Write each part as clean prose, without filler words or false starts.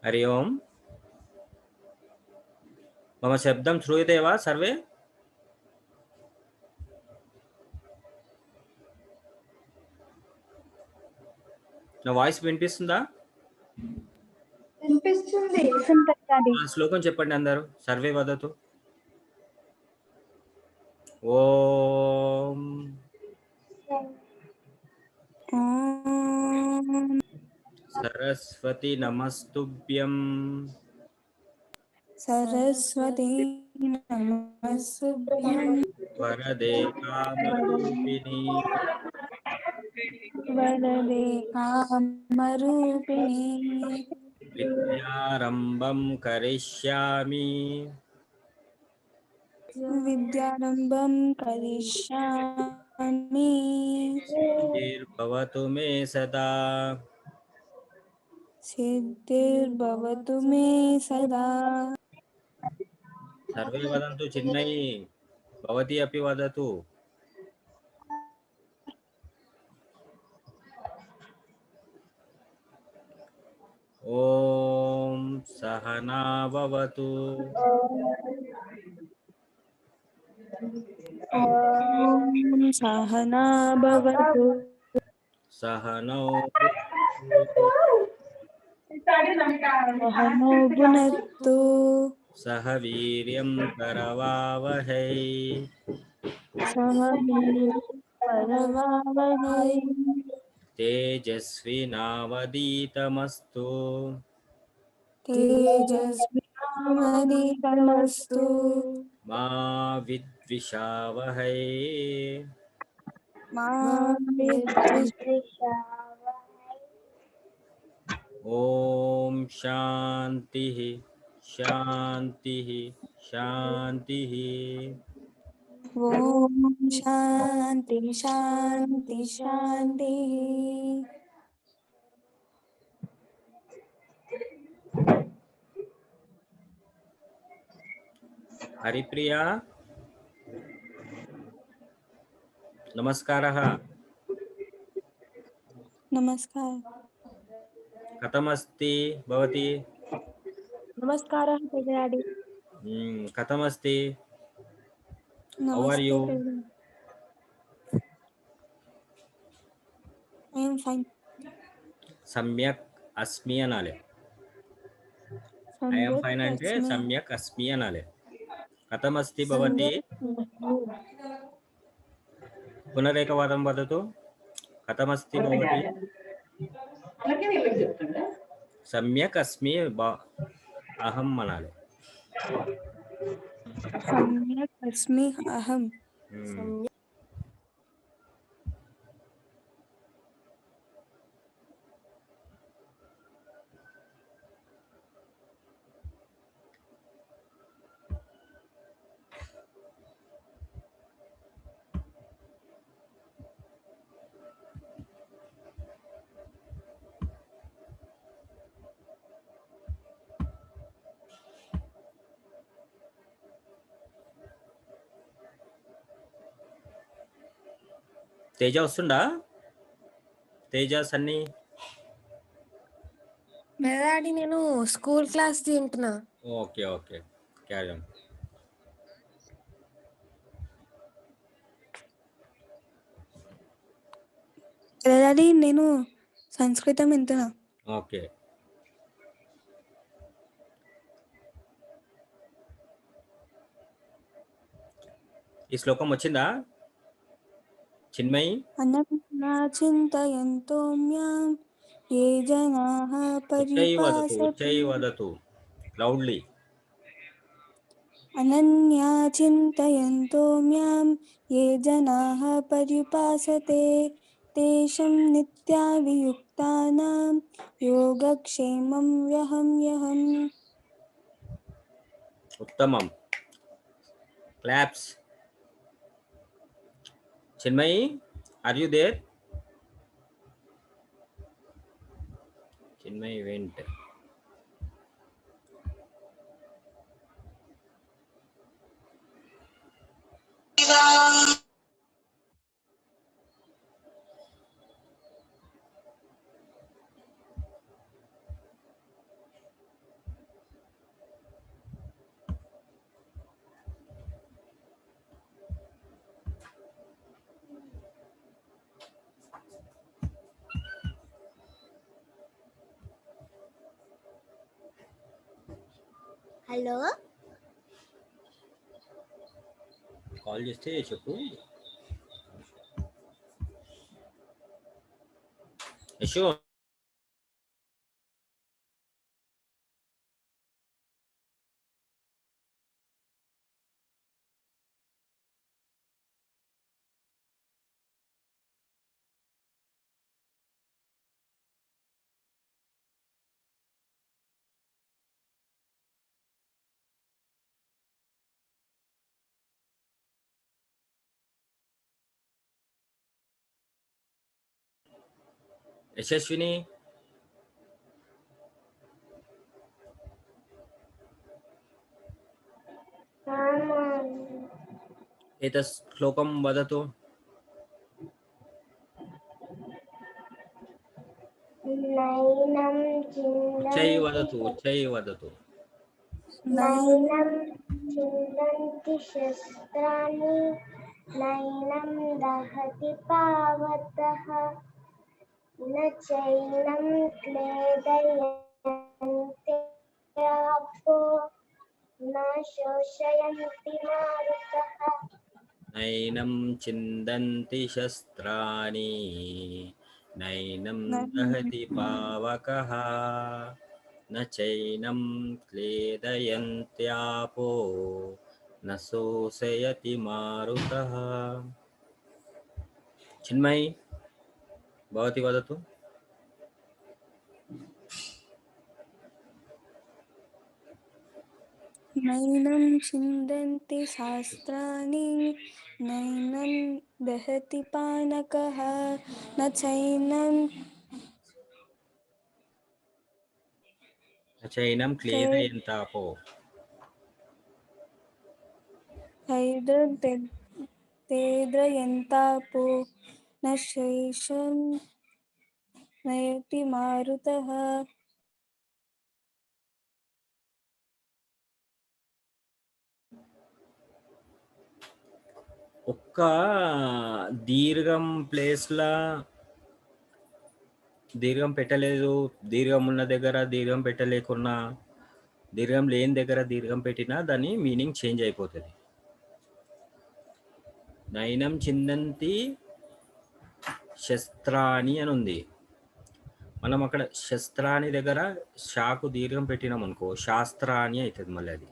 हरि ओम मम शब्दं श्रूयते वा सर्वे నా వాయిస్ వినిపిస్తుందా వినిపిస్తుంది ఆ శ్లోకం చెప్పండి అందరూ సర్వే వదతు ఓం సరస్వతి నమస్తుభ్యం सरस्वती नमस्तुभ्यं వరదే కామరూపిణి वरदे कामरूपिणी విద్యారంభం కరిష్యామి विद्यारम्भं करिष्यामि సిద్ధిర్భవతు మే సదా सिद्धिर्भवतु मे सदा సర్వే వదంతు చిన్మయి భవతి అపి వదతు ఓం సహనా భవతు ॐ सहना भवतु సహనౌ सहनौ भुनक्तु సహ వీర్యం కరవావహై सह वीर्यं తేజస్వినావదీతమస్తు तेजस्विनामधिकमस्तु మా విద్విషావహై मा विद्विषावहै। ఓం శాంతి శాంతి శాంతి ॐ शान्ति शान्ति शान्तिः హరిప్రియా నమస్కారः नमस्कार కథమస్తి భవతి नमस्कारः पेगडाडी కథమస్తి హౌ ఆర్ नमस्ते యూ पेगडाडी I am fine సమ్యక్ అస్మి అనాలి ఐఎమ్ सम्यक् ఫైన్ అంటే अस्मि సమ్యక్ అస్మి అనాలి కథమస్తి భవతి పునరేకవాదం వదతు కథమస్తి భవతి సమ్యక్ అస్మి అహం అనాలి सम्यक् अस्मि अहं తేజ వస్తుందా తేజ సన్నీ మెదాడి నేను స్కూల్ క్లాస్ తింటున్నా. ఓకే ఓకే క్యారీ ఆన్ పెదడాడి నేను సంస్కృతం వింటున్నా ఓకే ఈ శ్లోకం వచ్చిందా చిన్మయి అనన్యా చింతయంతో మ్యాం ఏ జనాః ఉచ్చై పరిపాసతే వదతు లౌడ్లీ అనన్యా చింతయంతో మ్యాం ఏ జనాః పరిపాసతే తేషాం నిత్యాభియుక్తానాం యోగక్షేమం వ్యహం ఉత్తమం claps Chinmayi are you there Chinmayi went hello call చేస్తే చెప్పు. యశో యశస్విని एतत् श्लोकं वदतु. నైనం उच्चैः वदतु, उच्चैः वदतु. నైనం చిందంతి శస్త్రాణి నైనం దహతి పావతః న చైనం క్లేదయంతి ఆపో న శోషయంతి మారుతః. नैनं छिन्दन्ति शस्त्राणि नैनं दहति पावकः न चैनं क्लेदयन्त्यापो न शोषयति मारुतः. चिन्मयी भवती वदतु. नैनं छिन्दन्ति शास्त्राणि नैनं दहति पानकः न चैनं क्लेदयन्तापो तेद्रयन्तापो न शेषं नयति मारुतः. ఒక్క దీర్ఘం ప్లేస్లా దీర్ఘం పెట్టలేదు, దీర్ఘం ఉన్న దగ్గర దీర్ఘం పెట్టలేకున్నా, దీర్ఘం లేని దగ్గర దీర్ఘం పెట్టినా దాని మీనింగ్ చేంజ్ అయిపోతుంది. నైనం చిందంతి శస్త్రాణి అని ఉంది. మనం అక్కడ శస్త్రాణి దగ్గర షాకు దీర్ఘం పెట్టినాం అనుకో శాస్త్రాణి అవుతుంది. మళ్ళీ అది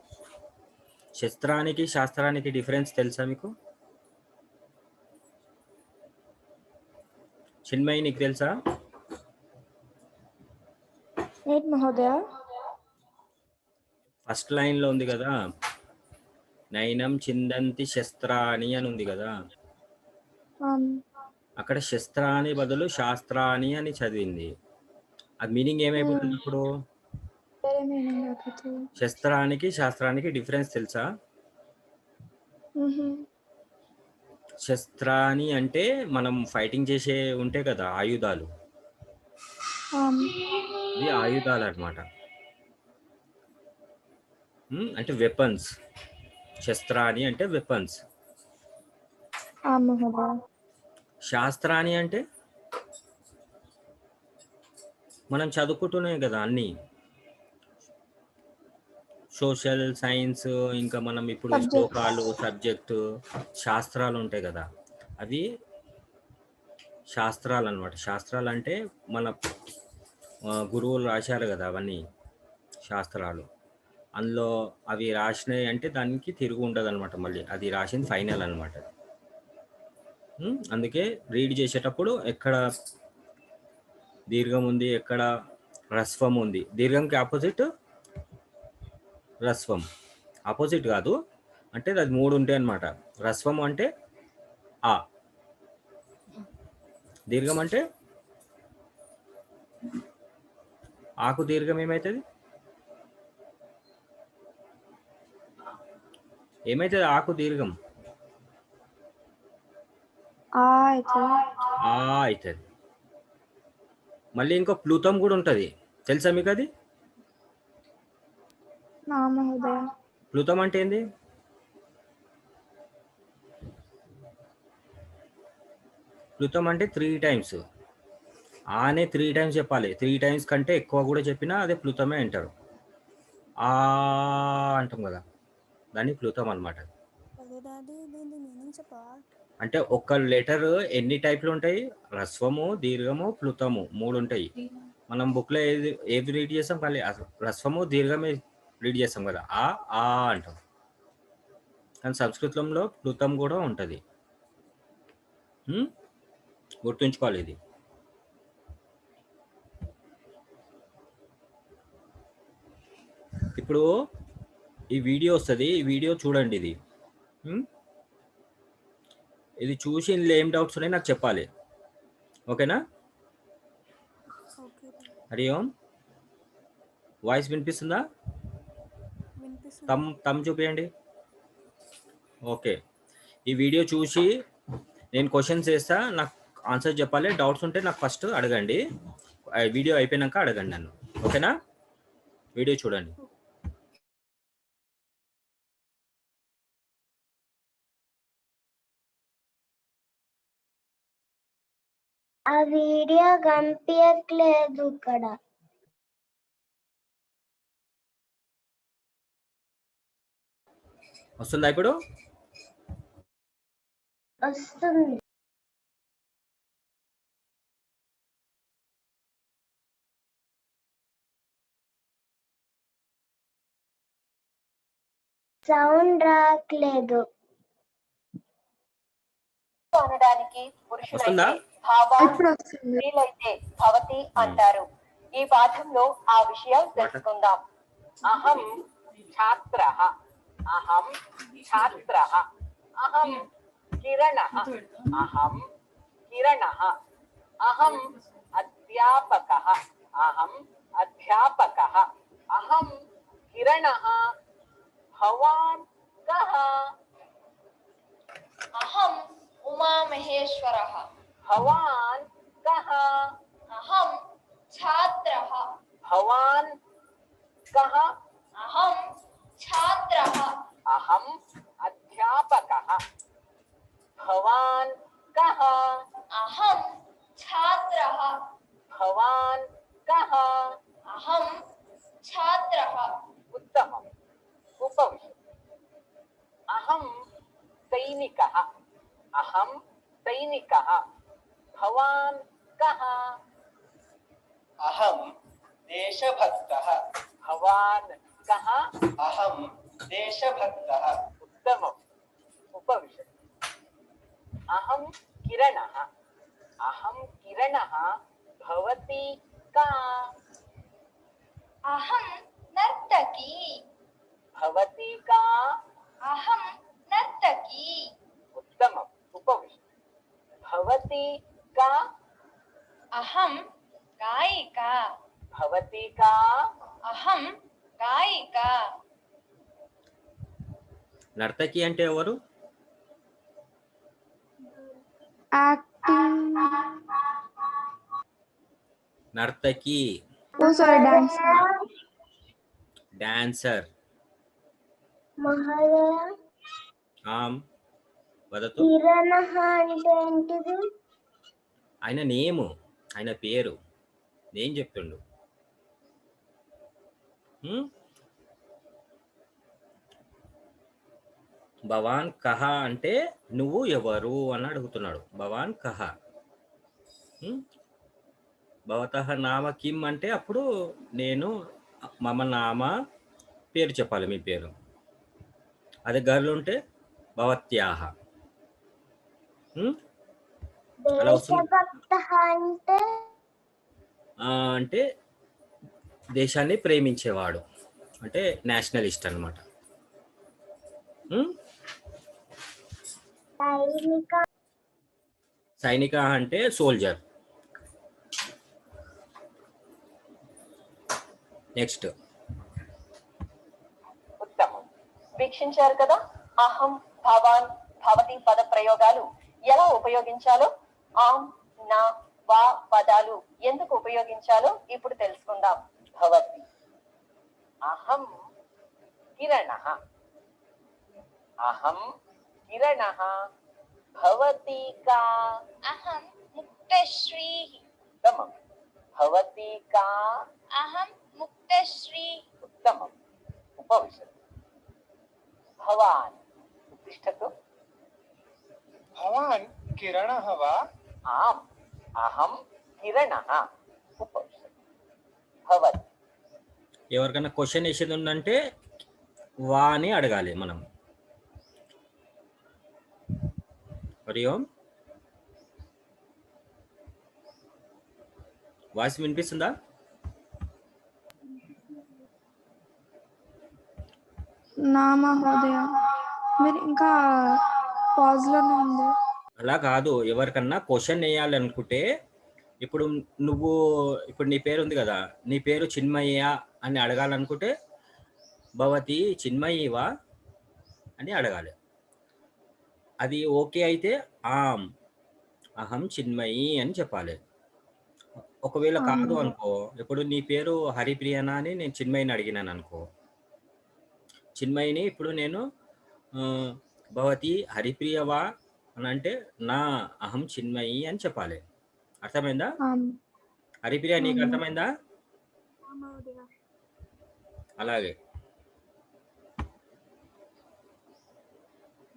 శస్త్రానికి శాస్త్రానికి డిఫరెన్స్ తెలుసా మీకు? చిన్మయి నీకు తెలుసా? మహోదయ ఫస్ట్ లైన్లో ఉంది కదా, నైనం చిందంతి శస్త్రాణి అని ఉంది కదా, అక్కడ శస్త్రాని బదులు శాస్త్రాని అని చదివింది. అది మీనింగ్ ఏమైపోతుంది ఇప్పుడు? శస్త్రానికి శాస్త్రానికి డిఫరెన్స్ తెలుసా? శస్త్రాని అంటే మనం ఫైటింగ్ చేసే ఉంటే కదా ఆయుధాలు, ఇవి ఆయుధాలు అన్నమాట. అంటే వెపన్స్. శస్త్రాని అంటే వెపన్స్. శాస్త్రాని అంటే మనం చదువుకుంటున్నాం కదా అన్ని సోషల్ సైన్స్, ఇంకా మనం ఇప్పుడు శ్లోకాలు సబ్జెక్టు శాస్త్రాలు ఉంటాయి కదా, అవి శాస్త్రాలు అన్నమాట. శాస్త్రాలు అంటే మన గురువులు రాశారు కదా అవన్నీ శాస్త్రాలు. అందులో అవి రాసినాయి అంటే దానికి తిరుగు ఉండదు అనమాట. మళ్ళీ అది రాసింది ఫైనల్ అనమాట. అందుకే రీడ్ చేసేటప్పుడు ఎక్కడ దీర్ఘం ఉంది, ఎక్కడ హ్రస్వం ఉంది. దీర్ఘంకి ఆపోజిట్ హ్రస్వం, ఆపోజిట్ కాదు, అంటే అది మూడు ఉంటాయి అన్నమాట. హ్రస్వం అంటే ఆ, దీర్ఘం అంటే ఆకు దీర్ఘం ఏమవుతుంది? ఏమవుతుంది ఆకు దీర్ఘం? అవుతుంది. మళ్ళీ ఇంకో ప్లూతం కూడా ఉంటుంది, తెలుసా మీకు అది? ప్లూతం అంటే ఏంది? ప్లూతం అంటే 3 times. ఆనే 3 times చెప్పాలి. 3 times కంటే ఎక్కువ కూడా చెప్పినా అదే ప్లూతమే అంటారు. ఆ అంటాం కదా, దాన్ని ప్లుతం అనమాట. అదే డాడీ దీని మీనింగ్ చెప్పవా? అంటే ఒక్క లెటర్ ఎన్ని టైప్లు ఉంటాయి? హ్రస్వము, దీర్ఘము, ప్లుతము 3 ఉంటాయి. మనం బుక్లో ఏది రీడ్ చేస్తాం? కానీ హ్రస్వము దీర్ఘమే రీడ్ చేస్తాం కదా, ఆ అంటాం. కానీ సంస్కృతంలో ప్లుతం కూడా ఉంటుంది. గుర్తుంచుకోవాలి ఇది. ఇప్పుడు ఈ వీడియో వస్తుంది, ఈ వీడియో చూడండి. ఇది చూసి ఇందులో ఏం డౌట్స్ ఉన్నాయి నాకు చెప్పాలి, ఓకేనా? ఓకే హరి ఓం. వాయిస్ వినిపిస్తుందా? వినిపిస్తుంది. తమ్ చూపించండి. ఓకే, ఈ వీడియో చూసి నేను క్వశ్చన్స్ వేస్తా, నాకు ఆన్సర్ చెప్పాలి. డౌట్స్ ఉంటే నాకు ఫస్ట్ అడగండి, వీడియో అయిపోయినాక అడగండి నన్ను, ఓకేనా? వీడియో చూడండి. ఆ వీడియో కనిపించట్లేదు ఇక్కడ. వస్తుందా ఇప్పుడు? వస్తుంది. సౌండ్ రావట్లేదు. అనడానికి పురుషులైతే భావ, స్త్రీలైతే భవతి అంటారు. ఈ పాఠంలో ఆ విషయం తెలుసుకుందాం. అహం ఛాత్రః, అహం ఛాత్రః, అహం కిరణః, అహం కిరణః, అహం అధ్యాపకः, అహం అధ్యాపకः, అహం కిరణः, భవాన్ కః? अहम उमा महेश्वरः, भवान् कः? अहम छात्रः, भवान् कः? अहम छात्रः, अहम् अध्यापकः। भवान् कः? अहम छात्रः, भवान् कः? अहम छात्रः। उत्तमम्, उपविशतु। अहं सैनिकः, अहं सैनिकः। भवान् कः? अहं देशभक्तः, भवान् कः? अहं देशभक्तः। उत्तमम्, उपविशतु। अहं किरणः, अहं किरणः। भवती का? अहम नर्तकी, भवती का? अहम नर्तकी। उत्तमम्, उपविशतु। भवती का? अहम गायिका, भवती का? अहम गायिका। నర్తకి అంటే ఎవరు? యాక్టింగ్. నర్తకి ఓ సారీ, డాన్స్. డాన్సర్. మహారాజా, ఆమ్ వదతు. కిరణః అంటే ఏంటిది? ఆయన నేము, ఆయన పేరు. నేను చెప్తుండు. భవాన్ కహ అంటే నువ్వు ఎవరు అని అడుగుతున్నాడు. భవాన్ కహ. భవతః నామ కిం అంటే అప్పుడు నేను మమ నామ పేరు చెప్పాలి, మీ పేరు. అదే గర్ల్ ఉంటే భవత్యాహ. అలా వస్తుంది. దేశభక్తః అంటే అంటే దేశాన్ని ప్రేమించేవాడు, అంటే నేషనలిస్ట్ అనమాట. సైనిక సైనిక అంటే సోల్జర్. నెక్స్ట్. ఉత్తమం, వీక్షించారు కదా అహం, భవాన్, భవతి పద ప్రయోగాలు ఎలా ఉపయోగించాలో, ఆం, నా, వా పదాలు ఎందుకు ఉపయోగించాలో ఇప్పుడు తెలుసుకుందాం. భవతి, అహం కిరణః, అహం కిరణః. భవతి కా? अहम मुक्तश्री, ఉత్తమం. భవతి కా? अहम मुक्तश्री। ఉత్తమం. उपविशतु भवान् उत्तिष्ठतु भवान् किरणः वा आम् अहं किरणः उपविशतु भवति ఎవరికైనా క్వశ్చన్ వేసేది ఉందంటే వా అని అడగాలి మనం. హరి ఓం. వాయిస్ వినిపిస్తుందా? నా మహోదయ మీరు ఇంకా పాజ్ లోనే ఉంది. అలా కాదు, ఎవరికన్నా క్వశ్చన్ వేయాలనుకుంటే ఇప్పుడు ఇప్పుడు నీ పేరు ఉంది కదా, నీ పేరు చిన్మయ్య అని అడగాలనుకుంటే భవతి చిన్మయ్యవా అని అడగాలి. అది ఓకే అయితే ఆమ్ అహం చిన్మయి అని చెప్పాలి. ఒకవేళ కాదు అనుకో, ఇప్పుడు నీ పేరు హరిప్రియనా అని నేను చిన్మయిని అడిగినాను అనుకో, చిన్మయిని ఇప్పుడు నేను భవతి హరిప్రియవా అని అంటే నా అహం చిన్మయి అని చెప్పాలి. అర్థమైందా? హరిప్రియ నీకు అర్థమైందా? అలాగే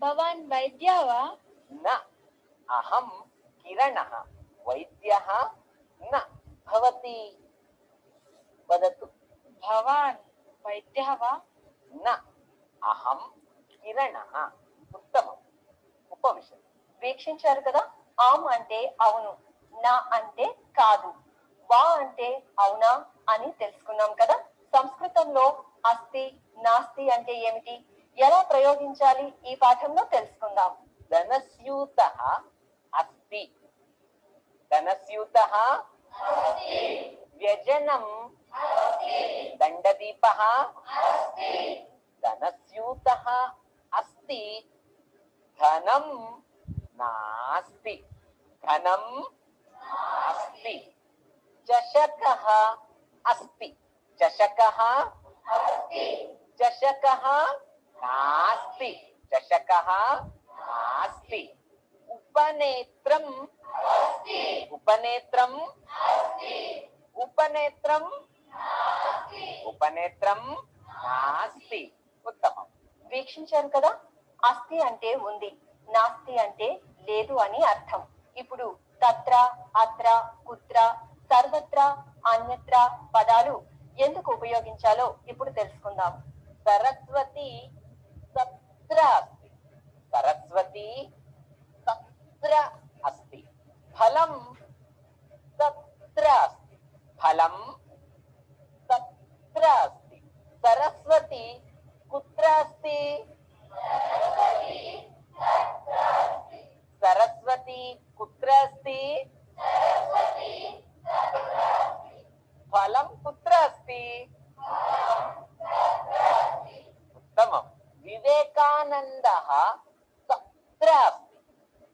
भवान् वैद्यः वा न अहं किरणः वैद्यः न भवती वदतु भवान् वैद्यः वा न अहं किरणः ఉత్తమం ఉపవిశతు వీక్షించారు కదా. ఆమ్ అంటే అవును, నా అంటే కాదు, వా అంటే అవునా అని తెలుసుకున్నాం కదా. సంస్కృతంలో అస్తి నాస్తి అంటే ఏమిటి, ఎలా ప్రయోగించాలి ఈ పాఠంలో తెలుసుకుందాం. ధనస్యూతః అస్తి ధనస్యూతః వ్యజనం దండదీపః ధనస్యూతః అస్తి ధనం నాస్తి ధనం నాస్తి చషకః అస్తి చషకః చషకః నాస్తి చషకః నాస్తి ఉపనేత్రం ఉపనేత్రం ఉపనేత్రం ఉపనేత్రం నాస్తి ఉత్తమం. వీక్షించారు కదా. అస్తి అంటే ఉంది, నాస్తి అంటే లేదు అని అర్థం. ఇప్పుడు తత్ర అత్ర కుత్ర సర్వత్ర అన్యత్ర పదాలు ఎందుకు ఉపయోగించాలో ఇప్పుడు తెలుసుకుందాం. సరస్వతి తత్ర అస్తి సరస్వతి తత్ర అస్తి ఫలం తత్ర అస్తి ఫలం తత్ర అస్తి సరస్వతి కుత్ర అస్తి సరస్వతి కుత్ర అస్తి ఫలం కుత్ర అస్తి ఉత్తమం. వివేకానందః తత్ర అస్తి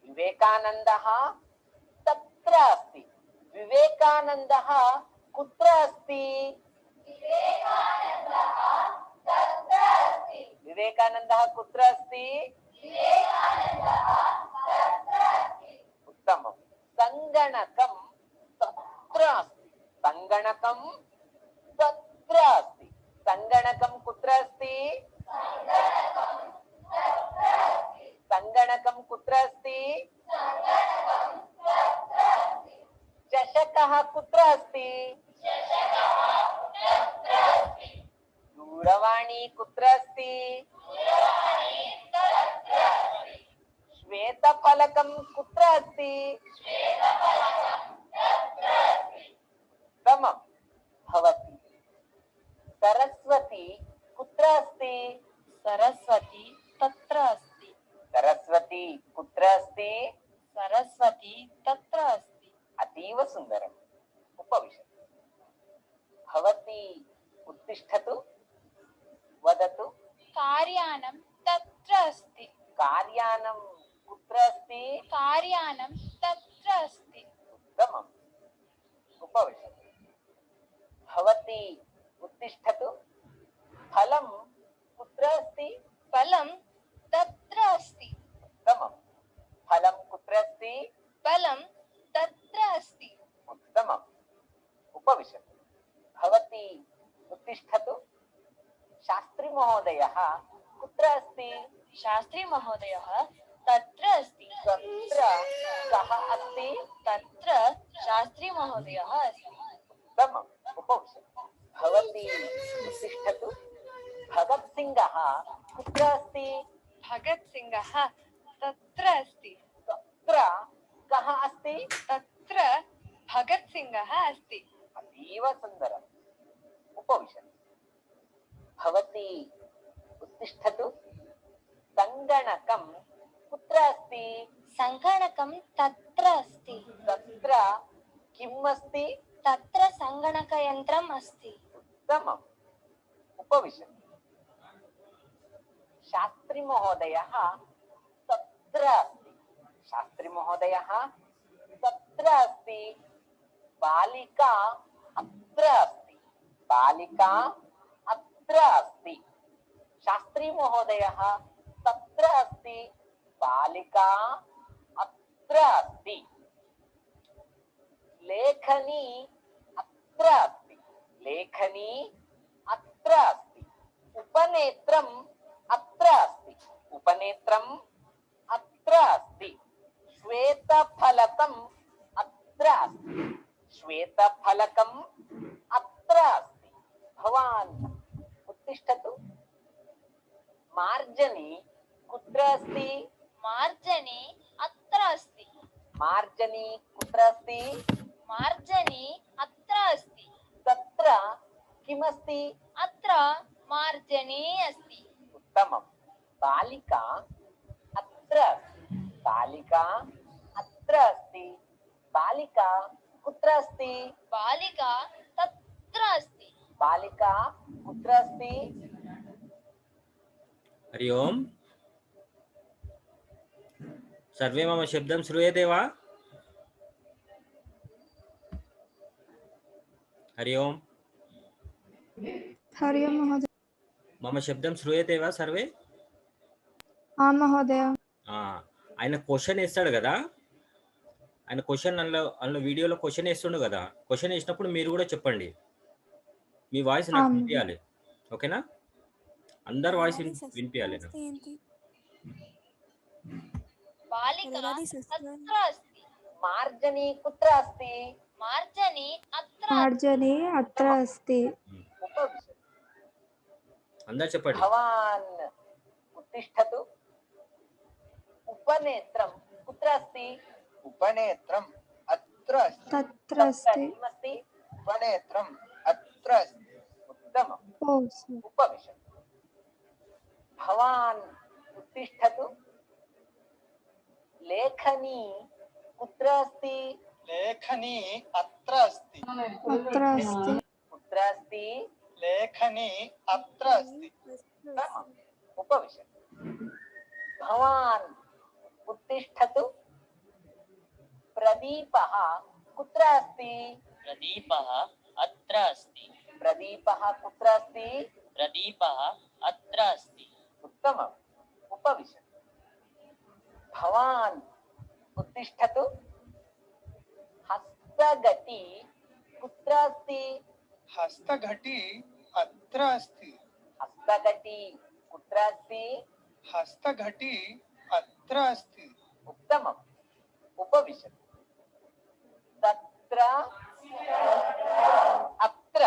వివేకానందః తత్ర అస్తి వివేకానందః కుత్ర అస్తి వివేకానందః కుత్ర అస్తి ఉత్తమం. సంగణకం తత్ర అస్తి సంగణకం తత్ర అస్తి సంగణకం కుత్ర అస్తి సంగణకం కుత్ర అస్తి చషకః కుత్ర అస్తి దూరవాణి కుత్ర అస్తి శ్వేతఫలకం కుత్ర అస్తి ఉత్తమం. భవతి సరస్వతి కుత్ర అస్తి सरस्वती तत्र अस्ति సరస్వతి కుత్ర అస్తి सरस्वती तत्र अस्ति అతీవ సుందరం. ఉపవిశతు భవతి ఉత్తిష్టతు వదతు कार्यानं तत्र अस्ति కార్యానం కుత్ర అస్తి कार्यानं तत्र अस्ति ఉత్తమం. ఉపవిశతు భవతి ఉత్తిష్టతు ఫలం కుత్ర అస్తి फलं तत्र अस्ति ఉత్తమం. ఫలం కుత్ర అస్తి फलं तत्र अस्ति ఉత్తమం. ఉపవిశతు భవతి ఉత్తిష్టతు शास्त्री महोदयः कुत्र अस्ति? शास्त्री महोदयः तत्र अस्ति। तत्र कः अस्ति? तत्र शास्त्री महोदयः अस्ति। उत्तमम्, उपविशतु। भवती उत्तिष्ठतु। भगत् सिंहः कुत्र अस्ति? भगत् सिंहः तत्र अस्ति। तत्र कः अस्ति? तत्र भगत् सिंहः अस्ति। अतीव सुन्दरम्, उपविशतु। भवती उत्तिष्ठतु। सङ्गणकं कुत्र अस्ति? सङ्गणकं तत्र अस्ति। तत्र किम् अस्ति? तत्र सङ्गणकयन्त्रम् अस्ति। उत्तमम्, उपविशतु। शास्त्री महोदयः तत्र अस्ति। शास्त्री महोदयः तत्र अस्ति। बालिका अत्र अस्ति। बालिका अत्र अस्ति। शास्त्री महोदयः तत्र अस्ति। बालिका अत्र अस्ति। लेखनी अत्र अस्ति। लेखनी अत्र अस्ति। उपनेत्रम् अत्र अस्ति। उपनेत्रम् अत्र अस्ति। श्वेतफलकम् अत्र अस्ति। श्वेतफलकम् अत्र अस्ति। भवान् उत्तिष्ठतु। मार्जनी कुत्र अस्ति? मार्जनी अत्र अस्ति। मार्जनी कुत्र अस्ति? मार्जनी अत्र अस्ति। तत्र किमस्ति? अत्र मार्जनी अस्ति। उत्तमम्। बालिका अत्र अस्ति। बालिका अत्र अस्ति। बालिका कुत्र अस्ति? बालिका तत्र अस्ति। बालिका कुत्र अस्ति? हरि ओम्। सर्वे मम शब्दं श्रूयते वा? हरि ओम्। हरि ओम् महोदय। मम शब्दं श्रूयते वा सर्वे? ఆ మహోదయ. ఆయన క్వశ్చన్ వేస్తాడు కదా, ఆయన క్వశ్చన్ అందులో వీడియోలో క్వశ్చన్ వేస్తుండు కదా, క్వశ్చన్ వేసినప్పుడు మీరు కూడా చెప్పండి. మీ వాయిస్ నాకు వినిపించాలి, ఓకేనా? అందరు వాయిస్ వినిపించాలి నాకు. बालिका तत्र अस्ति। मार्जनी कुत्र अस्ति? मार्जनी अत्र మార్జని అత్ర అస్తి. उपविशतु। అందరు చెప్పండి. भवान् उत्तिष्ठतु। उपनेत्रं कुत्र अस्ति? उपनेत्रम् अत्र अस्ति। తత్ర तत्र అస్తి. किमस्ति? उपनेत्रम् अत्र अस्ति। उत्तमम्, ఓ సార్. उपविशतु। भवान् उत्तिष्ठतु। लेखनी कुत्र अस्ति? लेखनी अत्र अस्ति। అత్ర అస్తి. कुत्र अस्ति? लेखनी अत्र अस्ति। उत्तमम्, उपविशतु। भवान् उत्तिष्ठतु। प्रदीपः कुत्र अस्ति? प्रदीपः अत्र अस्ति। प्रदीपः कुत्र अस्ति? प्रदीपः अत्र अस्ति। उत्तमम्, उपविशतु। भवान् उत्तिष्ठतु। हस्तघटी कुत्र अस्ति? हस्तघटी अत्र अस्ति। हस्तघटी कुत्र अस्ति? हस्तघटी अत्र अस्ति। उत्तमम्, उपविशतु। तत्र अत्र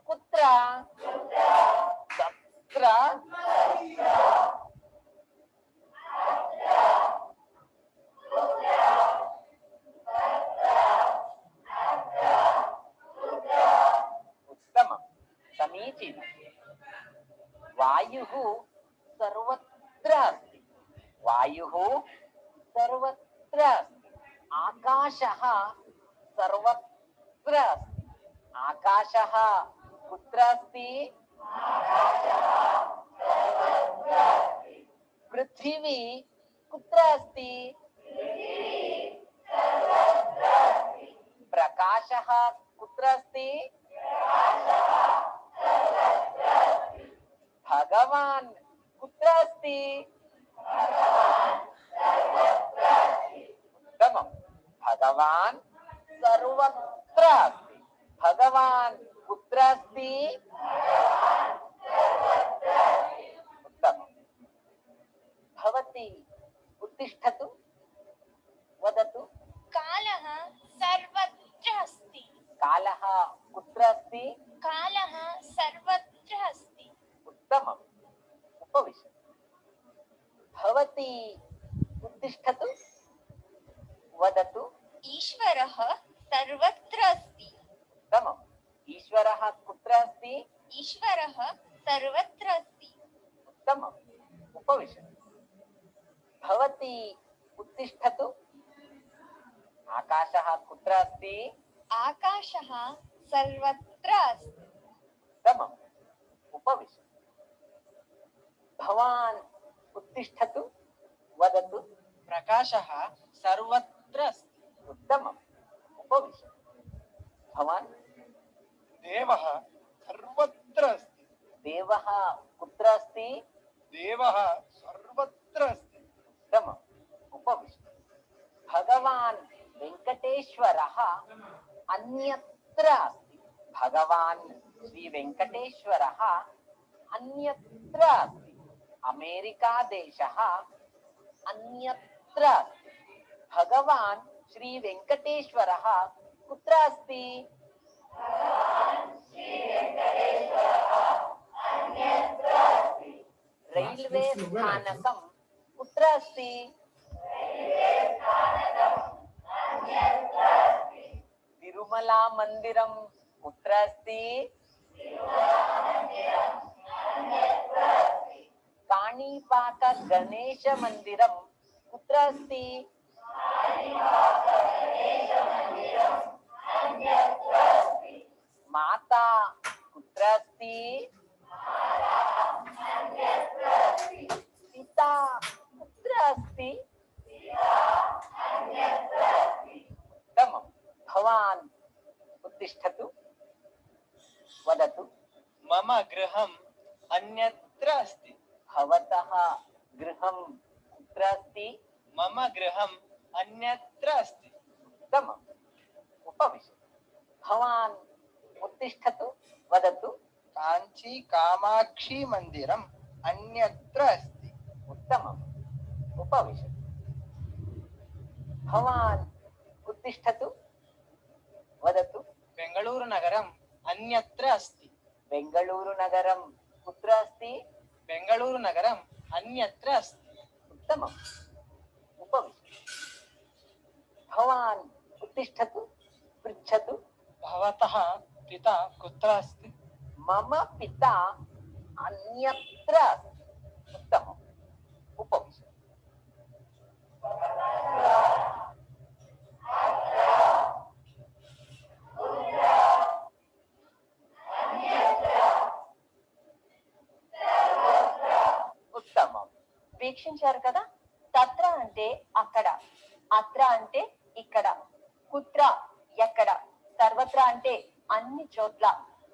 कुत्र? तत्र उत्तमं, समीचीनं। वायुः सर्वत्र अस्ति। वायुः सर्वत्र अस्ति। आकाशः सर्वत्र अस्ति। आकाशः कुत्र अस्ति? पृथिवी कुत्र अस्ति? प्रकाशः कुत्र अस्ति? भगवान् कुत्र अस्ति? उत्तमं, भगवान् सर्वत्र अस्ति। भगवान् कुत्र अस्ति? भवति उत्तिष्ठतु वदतु कालः सर्वत्र अस्ति कालः कुत्र अस्ति कालः सर्वत्र अस्ति उत्तमम् उपविशतु भवती उत्तिष्ठतु वदतु ईश्वरः सर्वत्र अस्ति उत्तमम् ईश्वरः कुत्र अस्ति ईश्वरः सर्वत्र अस्ति उत्तमम् उपविशतु भवती उत्तिष्ठतु आकाशः कुत्र अस्ति आकाशः सर्वत्र अस्ति उत्तमम् उपविशतु भवान् उत्तिष्ठतु वदतु प्रकाशः सर्वत्र अस्ति उत्तमम् उपविशतु भवान् देवः सर्वत्र अस्ति देवः कुत्र अस्ति देवः सर्वत्र अस्ति उत्तमम् उपविशतु भगवान् वेङ्कटेश्वरः अन्यत्र अस्ति भगवान् श्री वेङ्कटेश्वरः अन्यत्र अस्ति अमेरिका देशः अन्यत्र अस्ति भगवान् श्री वेङ्कटेश्वरः कुत्र अस्ति रैल्वे स्थानकं कुत्र अस्ति तिरुमला मन्दिरं कुत्र अस्ति काणीपाक गणेश मन्दिरं कुत्र अस्ति माता कुत्र अस्ति पिता कुत्र अस्ति उत्तमं भवान् उत्तिष्ठतु वदतु मम गृहम् अन्यत्र अस्ति भवतः गृहं कुत्र अस्ति मम गृहम् अन्यत्र अस्ति उत्तमम् उपविशतु भवान् उत्तिष्ठतु वदतु काञ्ची कामाक्षी मन्दिरम् अन्यत्र अस्ति उत्तमम् उपविशतु भवान् उत्तिष्ठतु वदतु बेङ्गळूरुनगरम् अन्यत्र अस्ति बेङ्गळूरुनगरं कुत्र अस्ति बेङ्गळूरुनगरम् अन्यत्र अस्ति उत्तमम् उपविशतु भवान् उत्तिष्ठतु पृच्छतु भवतः पिता कुत्र अस्ति मम पिता अन्यत्र अस्ति उत्तमम् उपविशतु ఉత్తమం వీక్షించారు కదా తత్ర అంటే అక్కడ అత్ర అంటే ఇక్కడ కుత్ర ఎక్కడ సర్వత్ర అంటే అన్ని చోట్ల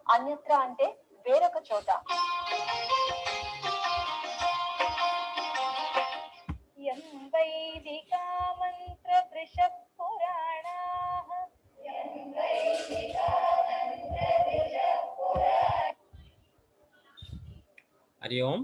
అన్యత్ర అంటే వేరొక చోట వైదికా మంత్ర వృష పురాణాః हरि ओम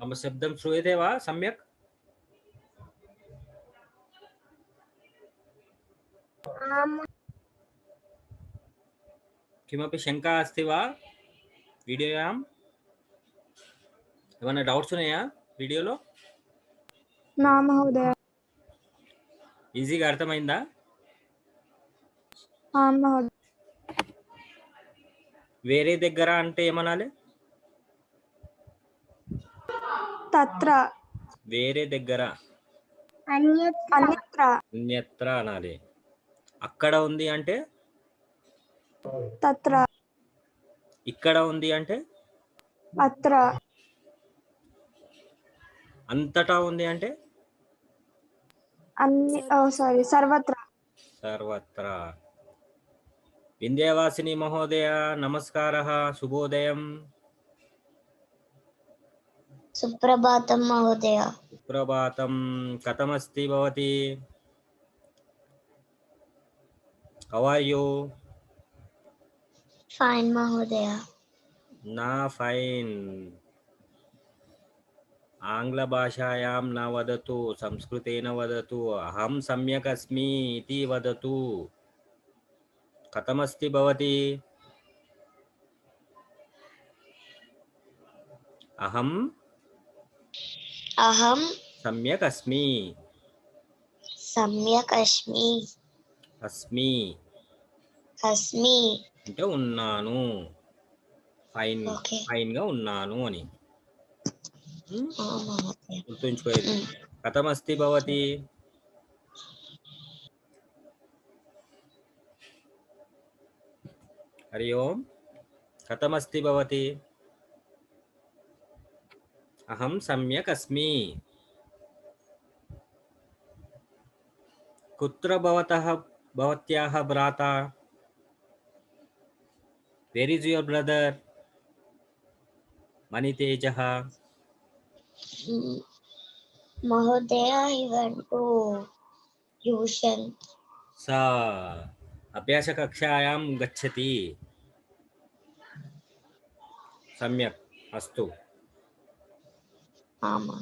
मम शब्दं श्रूयते वा सम्यक् किमपि शङ्का अस्ति वा वीडियोयाम् ఏమైనా డౌట్స్ ఉన్నాయా వీడియోలో నా మహోదయ ఈజీగా అర్థమైందా మహోదయ వేరే దగ్గర అంటే ఏమనాలి తత్ర వేరే దగ్గర అన్యత్ర అన్యత్ర అనాలి అక్కడ ఉంది అంటే తత్ర ఇక్కడ ఉంది అంటే అత్ర అంతటా ఉంది అంటే అన్ని సారీ సర్వత్ర సర్వత్ర వింధ్యవాసిని మహోదయ నమస్కారः శుభోదయం సుప్రభాతం మహోదయ సుప్రభాతం కథమస్తి భవతి how are you? Fine, Mahodaya. నా ఫైన్. ఆంగ్ల భాషాయాం న వదతు, సంస్కృతేన వదతు. అహం సమ్యక్ అస్మి ఇతి వదతు. కథమస్తి భవతి? అహం Aham సమ్యక్ అస్మి. samyak asmi. అస్మి Asmi. అంటే ఉన్నాను. Fine Okay. ఫైన్ గా ఉన్నాను అని Mahodaya. గుర్తుంచుకోలేదు. కథమస్తి భవతి? హరి ఓం. కథమస్తి భవతి? అహం సమ్యక్ అస్మి. కుత్ర భవతః భవత్యాః భ్రాతా? Where is your brother? మణితేజః. Mahodaya, he went to tuition. సా అభ్యాసకక్షాయాం గచ్చతి. సమ్యక్ అస్తు. Ama.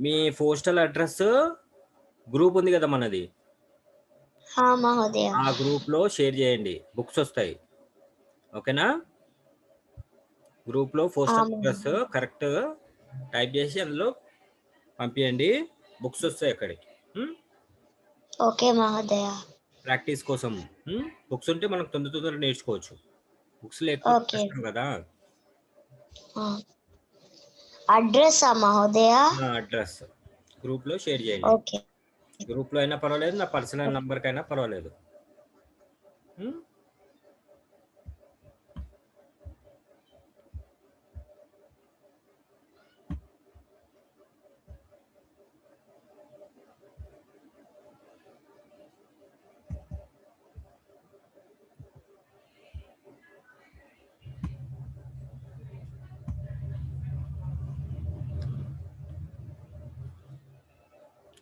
మీ పోస్టల్ అడ్రస్ గ్రూప్ ఉంది కదా మనది, Ha, Mahodaya. ఆ గ్రూప్లో షేర్ చేయండి, బుక్స్ వస్తాయి. ఓకేనా? గ్రూప్లో పోస్టల్ అడ్రస్ కరెక్ట్ టైప్ చేసి అందులో పంపించండి, బుక్స్ వస్తాయి అక్కడికి. Okay, Mahodaya. ప్రాక్టీస్ కోసం బుక్స్ ఉంటే మనకు తొందరగా నేర్చుకోవచ్చు. బుక్స్ లేకపోతే Okay. కష్టం కదా. Address, Mahodaya. అడ్రస్ గ్రూప్లో షేర్ చేయండి. Okay. గ్రూప్లో అయినా పర్వాలేదు, నా పర్సనల్ నంబర్కైనా పర్వాలేదు.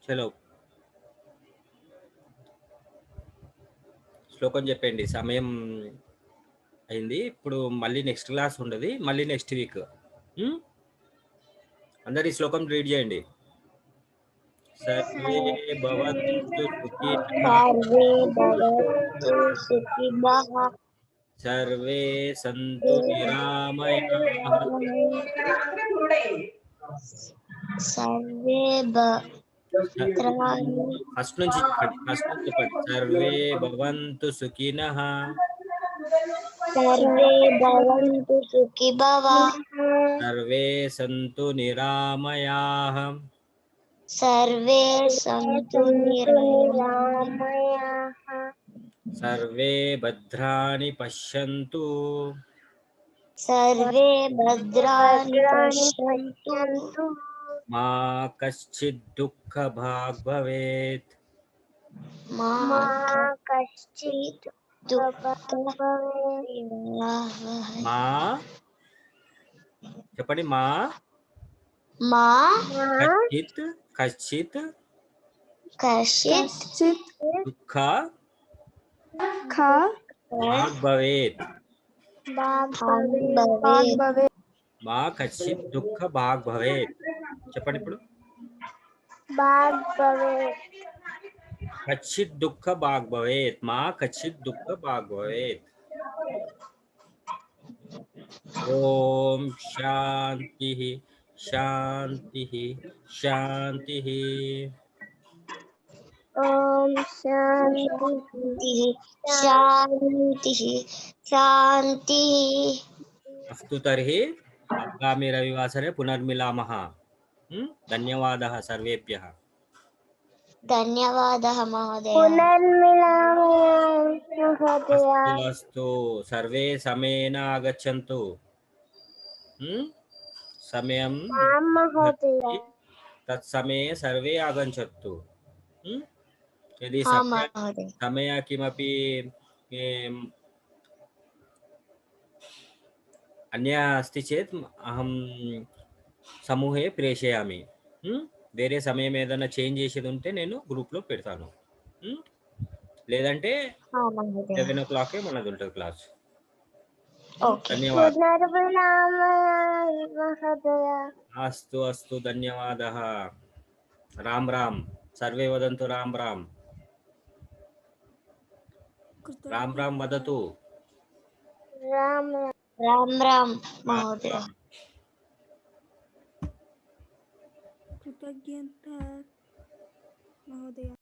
చలో శ్లోకం చెప్పండి, సమయం అయింది. ఇప్పుడు మళ్ళీ నెక్స్ట్ క్లాస్ ఉండదు, మళ్ళీ నెక్స్ట్ వీక్. అందరు ఈ శ్లోకం రీడ్ చేయండి. సర్వే భవంతు సుఖినః. సర్వే సంతు నిరామయాః. సర్వే ఫస్ట్ నుంచి చెప్పండి. సర్వే భవంతు సుఖినః. సర్వే భవంతు సుఖినః. సర్వే సంతు నిరామయాః. సర్వే సంతు నిరామయాః. సర్వే భద్రాణి పశ్యంతు. సర్వే భద్రాణి పశ్యంతు. మా కశ్చిద్ దుఃఖ భాగ్ భవేత్. మా కశ్చిత్ దుఃఖ మా చెప్పండి. మా మా కశ్చిత్ కశ్చిత్ కశ్చిత్ దుఃఖ భాగ్ భవేత్. మా కశ్చిత్ దుఃఖ భాగ్ భవేత్. చెప్పండి ఇప్పుడు. కచ్చిత్ దుఃఖ భాగ్ భవేత్. మా కచ్చిత్ దుఃఖ భాగ్ భవేత్. ఓం శాంతి శాంతి శాంతి. ఓం శాంతి శాంతి శాంతి. అస్తు తర్హి ఆగామి రవివాసరే పునర్మిలామః. ధన్యవాదः సర్వేభ్యः. ధన్యవాదः మహోదయ. అస్తు సర్వే సమయేన ఆగచ్చంతు. సమయం తత్సమये सर्वे आगच्छन्तु. यदि समय किमपि अन्य अस्ति चेत् अहं సమూహే ప్రేషయామి. వేరే సమయం ఏదైనా చేంజ్ చేసేది ఉంటే నేను గ్రూప్లో పెడతాను. లేదంటే మహోదయ 11 o'clock మనది ఉంటుంది క్లాస్. ఓకే ధన్యవాదాలు. మహోదయ అస్తు అస్తు ధన్యవాదः. రామ్ రామ్. సర్వే వదంతు రామ్ రామ్. రామ్ రామ్ వదతు. రామ్ రామ్ రామ్ మహోదయ. కృతజ్ఞత మహోదయ.